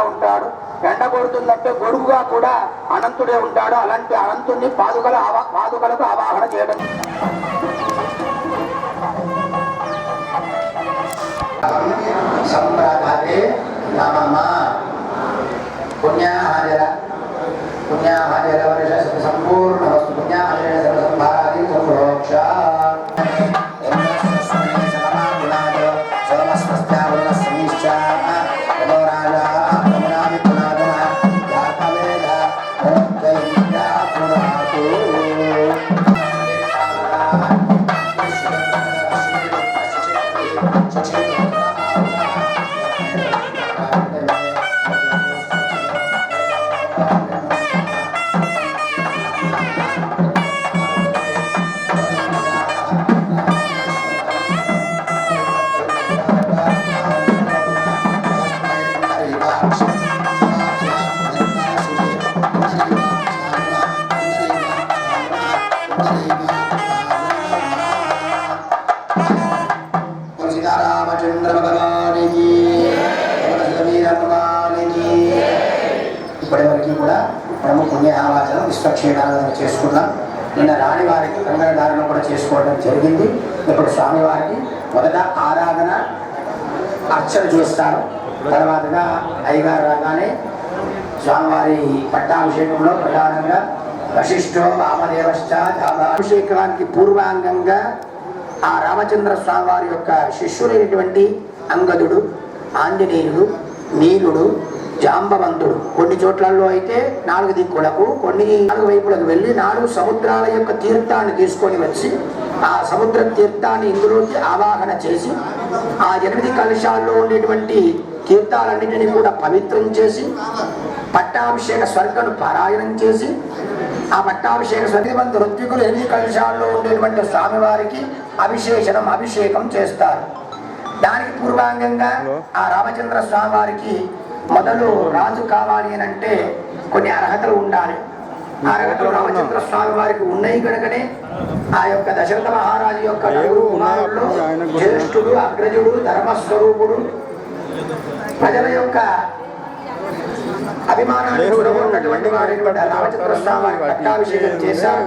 ఉంటాడు. ఎండ కొడుతుందంటే గొడుగుగా కూడా అనంతుడే ఉంటాడు. అలాంటి అనంతుడిని పాదుకలకు ఆవాహన చేయడం. సంప్రదాతే నమః పుణ్యాహాజల వర్ష సంపూర్ణ వస్తు పుణ్యాహాజల సర్వసంభారాది సంప్రోక్ష ఇప్పటివరకు కూడా మనము పుణ్యావాచనం విశ్వక్షేణారాధన చేసుకున్నాం. నిన్న రాణి వారికి కంగళధారణ కూడా చేసుకోవడం జరిగింది. ఇప్పుడు స్వామివారికి మొదట ఆరాధన అర్చన చేస్తారు. తర్వాతగా అయ్యగారు రాగానే స్వామివారి పట్టాభిషేకంలో ప్రధానంగా వశిష్ఠో వామదేవశ్చ అభిషేకానికి పూర్వాంగంగా ఆ రామచంద్ర స్వామివారి యొక్క శిష్యులైనటువంటి అంగదుడు, ఆంజనేయుడు, నీలుడు, జాంబవంతుడు కొన్ని చోట్లలో అయితే 4 దిక్కులకు, కొన్ని 4 వైపులకు వెళ్ళి 4 సముద్రాల యొక్క తీర్థాన్ని తీసుకొని వచ్చి ఆ సముద్ర తీర్థాన్ని ఇందులోకి ఆవాహన చేసి ఆ 8 కలశాల్లో ఉండేటువంటి తీర్థాలన్నింటినీ కూడా పవిత్రం చేసి పట్టాభిషేక స్వర్గను పారాయణం చేసి ఆ పట్టాభిషేక స్వర్గవంత ఋత్వికులు 8 కలశాల్లో ఉండేటువంటి స్వామివారికి అభిషేకం చేస్తారు. దానికి పూర్వాంగంగా ఆ రామచంద్ర స్వామివారికి మొదలు రాజు కావాలి అని అంటే కొన్ని అర్హతలు ఉండాలి. ఆ అర్హతలు రామచంద్ర స్వామి వారికి ఉన్నాయి కనుకనే ఆ యొక్క దశరథ మహారాజు యొక్క 4 కుమారుల్లో జ్యేష్ఠుడు, అగ్రజుడు, ధర్మస్వరూపుడు, ప్రజల యొక్క అభిమానాన్ని చూడగొన్నటువంటి వాడైనటువంటి రామచంద్ర స్వామి వారికి పట్టాభిషేకం చేశారు.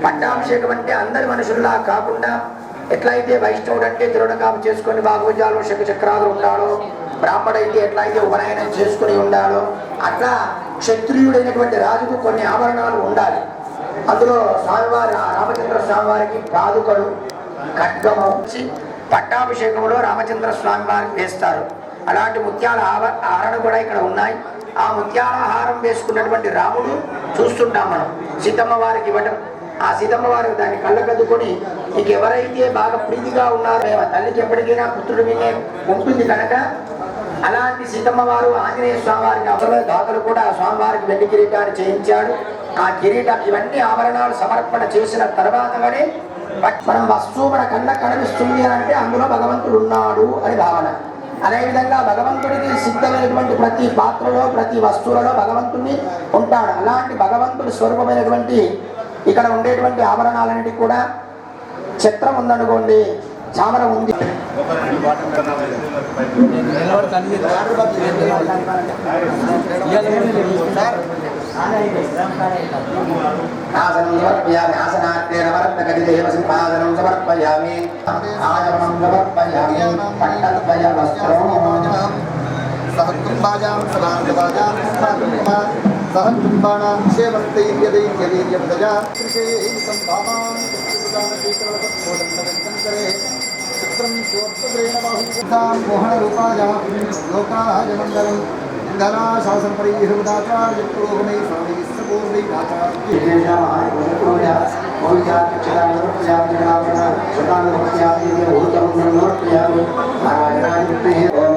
పట్టాభిషేకం అంటే అందరి మనుషుల్లా కాకుండా ఎట్లయితే వైష్ణవుడు అంటే తిరుణకాపు చేసుకొని బాగోజాలు శంఖచక్రాలు ఉండాలో, బ్రాహ్మడైతే ఎట్లయితే ఉపనయనం చేసుకుని ఉండాలో అట్లా క్షత్రియుడైనటువంటి రాజుకు కొన్ని ఆభరణాలు ఉండాలి. అందులో స్వామివారి రామచంద్ర స్వామివారికి పాదుకలు, ఖడ్గము పట్టాభిషేకంలో రామచంద్ర స్వామి వారికి వేస్తారు. అలాంటి ముత్యాల ఆహారం కూడా ఇక్కడ ఉన్నాయి. ఆ ముత్యాల ఆహారం వేసుకున్నటువంటి రాముడు చూస్తుంటాం మనం సీతమ్మ వారికి ఇవ్వటం. ఆ సీతమ్మ వారికి దాన్ని కళ్ళకద్దుకొని నీకు ఎవరైతే బాగా ప్రీతిగా ఉన్నారో ఆ తల్లికి ఎప్పటికైనా పుత్రుడు వినే ఉంటుంది కనుక అలాంటి సీతమ్మ వారు ఆంజనేయ స్వామివారికి అవసరమైన దాతలు కూడా స్వామివారికి వెండి కిరీటాన్ని చేయించాడు. ఆ కిరీటం ఇవన్నీ ఆభరణాలు సమర్పణ చేసిన తర్వాతగానే మనం వస్తువు మన కళ్ళ కనిపిస్తుంది అంటే అందులో భగవంతుడు ఉన్నాడు అని భావన. అదేవిధంగా భగవంతుడికి సిద్ధమైనటువంటి ప్రతి పాత్రలో, ప్రతి వస్తువులలో భగవంతుడిని ఉంటాడు. అలాంటి భగవంతుడి స్వరూపమైనటువంటి ఇక్కడ ఉండేటువంటి ఆభరణాలన్నిటికీ కూడా ఛత్రం ఉందనుకోండి, చామర ఉంది. ఆసనం సమర్పయామి, ఆసనార్థేన వరత్నకటిదేవ సింహాసనం సమర్పయామి, ఆచమనం సమర్పయామి, పట్టద్వయ వస్త్రం సహకుటుంబాజాం సదాంతవాజాం సహకుటుంబా సహకుటుంబానాం క్షేమస్తైర్యదైర్యవీర్యం ప్రజా త్రిశేషం భావాం త్రిపురానదీకరవత్కోదంతరే చిత్రం స్వోత్రేణ బాహుతాం మోహనరూపాజాం లోకాయ మంగళం ఇంధనా శాసన పరిహృదాచార్య పురోగమై స్వామి సపూర్ణై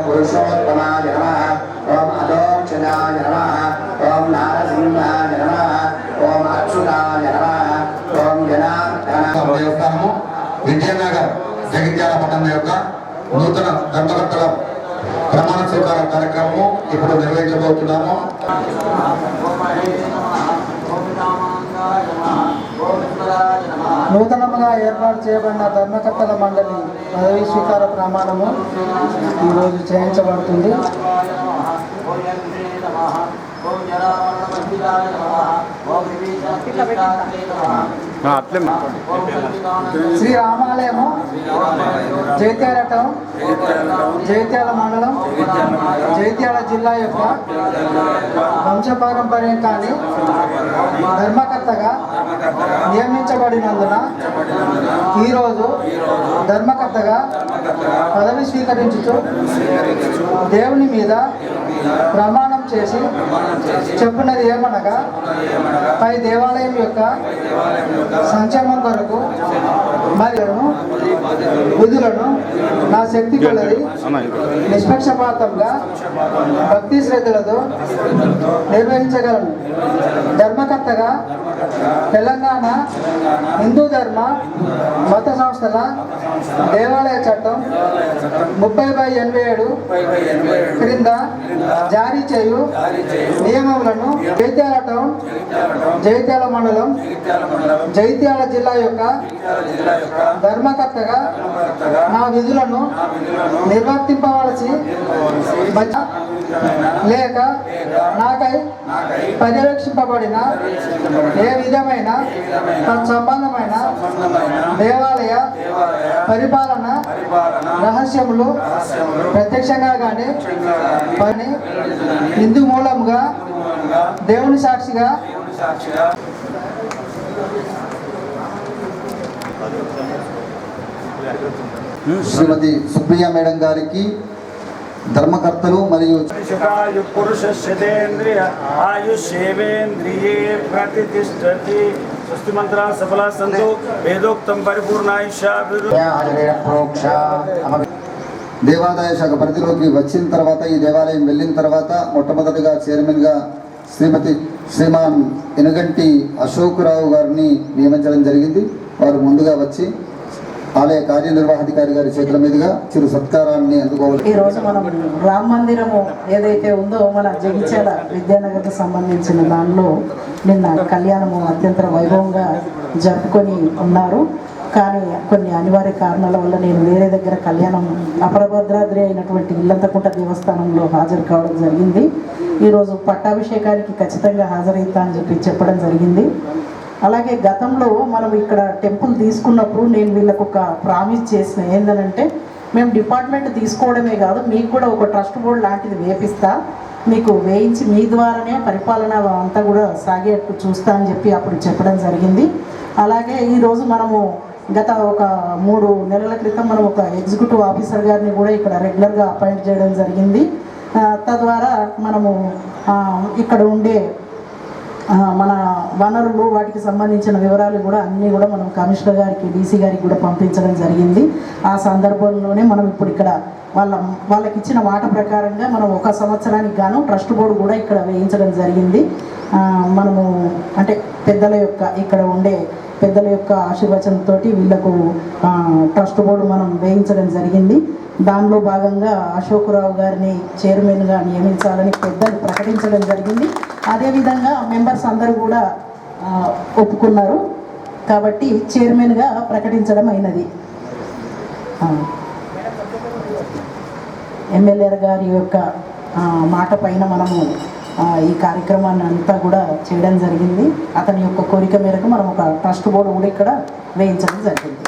పురుషోత్తమాయ నమః, ఓం అదోక్షజాయ నమః, ఓం నారసింహాయ నమః, ఓం అచ్యుతాయ నమః, ఓం జనార్దనాయ. దేవస్థానము విద్యానగర్ జగిత్యాల పట్టణం యొక్క నూతన దండకర్తల ప్రమాణ స్వీకార కార్యక్రమము ఇప్పుడు నిర్వహించబోతున్నాము. నూతనంగా ఏర్పాటు చేయబడిన ధర్మకర్తల మండలి పదవీ స్వీకార ప్రమాణము ఈరోజు చేయించబడుతుంది. శ్రీ రామాలయము జైత్యాల టౌన్, జైత్యాల మండలం, జైత్యాల జిల్లా యొక్క వంశపారంపర్యం కానీ ధర్మకర్తగా నియమించబడినందున ఈరోజు ధర్మకర్తగా పదవి స్వీకరించుతూ దేవుని మీద ప్రమాణం చేసి చెప్పినది ఏమనగా, పై దేవాలయం యొక్క సంక్షేమం కొరకు మరియు విధులను నా శక్తి కొలది నిష్పక్షపాతంగా భక్తి శ్రద్ధలతో నిర్వహించగలను. ధర్మకర్తగా తెలంగాణ హిందూ ధర్మ మత సంస్థల దేవాలయ చట్టం 30/87 క్రింద జారీ చేయు నియమములను జైత్యాల టౌన్, జైత్యాల మండలం, జైత్యాల జిల్లా యొక్క ధర్మకర్తగా నా విధులను నిర్వర్తింపవలసి లేక నాకై పర్యవేక్షింపబడిన ఏ విధమైన సంబంధమైన దేవాలయ పరిపాలన రహస్యములు ప్రత్యక్షంగా కానీ పని హిందూ మూలముగా దేవుని సాక్షిగా శ్రీమతి సుప్రియ మేడం గారికి ధర్మకర్తలు మరియు పురుషేంద్రియ ఆయుషేవేంద్రియే ప్రతిష్టతి స్వస్తి మంత్ర సఫల సంతు వేదోక్తం దేవాదాయ శాఖ పరిధిలోకి వచ్చిన తర్వాత, ఈ దేవాలయం వెళ్ళిన తర్వాత మొట్టమొదటిగా చైర్మన్గా శ్రీమాన్ ఎనుగంటి అశోక్రావు గారిని నియమించడం జరిగింది. వారు ముందుగా వచ్చి ఆలయ కార్యనిర్వాహాధికారి గారి చేతుల మీదుగా చిరు సత్కారాన్ని అందుకోవాలి. ఈ రోజు మనం రామ మందిరము ఏదైతే ఉందో మన జగిత్యాల విద్యానగర్కి సంబంధించిన దానిలో నిన్న కళ్యాణము అత్యంత వైభవంగా జరుపుకొని ఉన్నారు. కానీ కొన్ని అనివార్య కారణాల వల్ల నేను వేరే దగ్గర కళ్యాణం అపరభద్రాద్రి అయినటువంటి ఇల్లంతకుంట దేవస్థానంలో హాజరు కావడం జరిగింది. ఈరోజు పట్టాభిషేకానికి ఖచ్చితంగా హాజరైతా అని చెప్పడం జరిగింది. అలాగే గతంలో మనం ఇక్కడ టెంపుల్ తీసుకున్నప్పుడు నేను వీళ్ళకు ఒక ప్రామిస్ చేసిన ఏంటంటే, మేము డిపార్ట్మెంట్ తీసుకోవడమే కాదు, మీకు కూడా ఒక ట్రస్ట్ బోర్డు లాంటిది వేపిస్తా, మీకు వేయించి మీ ద్వారానే పరిపాలన అంతా కూడా సాగేట్టు చూస్తా అని అప్పుడు చెప్పడం జరిగింది. అలాగే ఈరోజు మనము గత ఒక 3 నెలల క్రితం మనం ఒక ఎగ్జిక్యూటివ్ ఆఫీసర్ గారిని కూడా ఇక్కడ రెగ్యులర్గా అపాయింట్ చేయడం జరిగింది. తద్వారా మనము ఇక్కడ ఉండే మన వనరులు వాటికి సంబంధించిన వివరాలు కూడా అన్నీ కూడా మనం కమిషనర్ గారికి, డీసీ గారికి కూడా పంపించడం జరిగింది. ఆ సందర్భంలోనే మనం ఇప్పుడు ఇక్కడ వాళ్ళకి ఇచ్చిన మాట ప్రకారంగా మనం 1 సంవత్సరానికి గాను ట్రస్ట్ బోర్డు కూడా ఇక్కడ వేయించడం జరిగింది. మనము అంటే ఇక్కడ ఉండే పెద్దల యొక్క ఆశీర్వచనంతో వీళ్ళకు ట్రస్ట్ బోర్డు మనం వేయించడం జరిగింది. దానిలో భాగంగా అశోక్రావు గారిని చైర్మన్గా నియమించాలని పెద్దలు ప్రకటించడం జరిగింది. అదేవిధంగా మెంబర్స్ అందరూ కూడా ఒప్పుకున్నారు కాబట్టి చైర్మన్గా ప్రకటించడం అయినది. ఎమ్మెల్యే గారి యొక్క మాట పైన మనము ఈ కార్యక్రమాన్ని అంతా కూడా చేయడం జరిగింది. అతని యొక్క కోరిక మేరకు మనం ఒక ట్రస్ట్ బోర్డు కూడా ఇక్కడ వేయించడం జరిగింది.